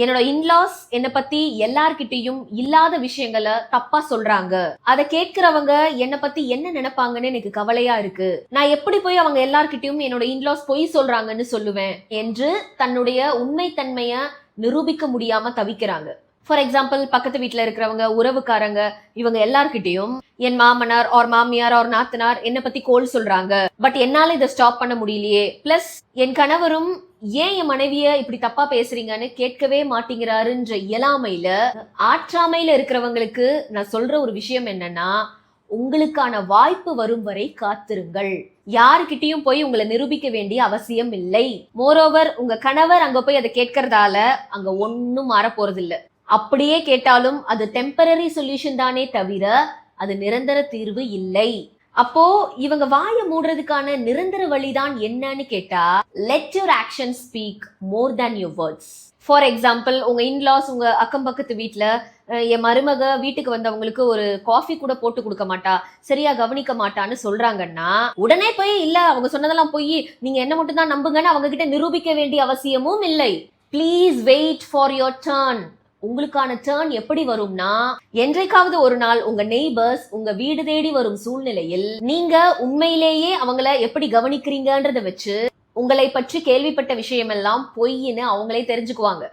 என்னோட இன்லாஸ் என்னை பத்தி எல்லார்கிட்டயும் இல்லாத விஷயங்களை தப்பா சொல்றாங்க. அதை கேட்கிறவங்க என்னை பத்தி என்ன நினைப்பாங்கன்னு எனக்கு கவலையா இருக்கு. நான் எப்படி போய் அவங்க எல்லார்கிட்டயும் என்னோட இன்லாஸ் பொய் சொல்றாங்கன்னு சொல்லுவேன் என்று தன்னுடைய உண்மைத்தன்மைய நிரூபிக்க முடியாம தவிக்கிறாங்க. ஃபார் எக்ஸாம்பிள், பக்கத்து வீட்டுல இருக்கிறவங்க, உறவுக்காரங்க, இவங்க எல்லார்கிட்டயும் என் மாமனார் ஆர் மாமியார் ஆர் நாத்தனார் என்னை பத்தி கோல் சொல்றாங்க, பட் என்னால இதை ஸ்டாப் பண்ண முடியலையே. பிளஸ் என் கணவரும் ஏன் என் மனைவிய இப்படி தப்பா பேசுறீங்கன்னு கேட்கவே மாட்டேங்கிறாருன்ற இயலாமையில, ஆற்றாமையில இருக்கிறவங்களுக்கு நான் சொல்ற ஒரு விஷயம் என்னன்னா, உங்களுக்கான வாய்ப்பு வரும் வரை காத்திருங்கள். யாருக்கிட்டையும் போய் உங்களை நிரூபிக்க வேண்டிய அவசியம் இல்லை. மோரோவர், உங்க கணவர் அங்க போய் அதை கேட்கறதால அங்க ஒன்னும் மாற போறது இல்ல. அப்படியே கேட்டாலும் அது டெம்பரரி சொல்யூஷன் தானே தவிர அது நிரந்தர தீர்வு இல்லை. அப்போ இவங்க வாயை மூடுறதுக்கான நிரந்தர வழிதான் என்னன்னு கேட்டா, let your action speak more than your words. For example, உங்க இன்லாஸ் உங்க அக்கம் பக்கத்து வீட்டுல என் மருமக வீட்டுக்கு வந்தவங்களுக்கு ஒரு காஃபி கூட போட்டு கொடுக்க மாட்டா, சரியா கவனிக்க மாட்டான்னு சொல்றாங்கன்னா, உடனே போய் இல்ல அவங்க சொன்னதெல்லாம் போய் நீங்க என்ன மட்டும் தான் நம்புங்கன்னு அவங்க கிட்ட நிரூபிக்க வேண்டிய அவசியமும் இல்லை. Please wait for your turn. உங்களுக்கான டர்ன் எப்படி வரும்னா, என்றைக்காவது ஒரு நாள் உங்க நெய்பர்ஸ் உங்க வீடு தேடி வரும் சூழ்நிலையில் நீங்க உண்மையிலேயே அவங்கள எப்படி கவனிக்கிறீங்கன்றத வச்சு உங்களை பற்றி கேள்விப்பட்ட விஷயமெல்லாம் பொய்ன்னு அவங்களே தெரிஞ்சுக்குவாங்க.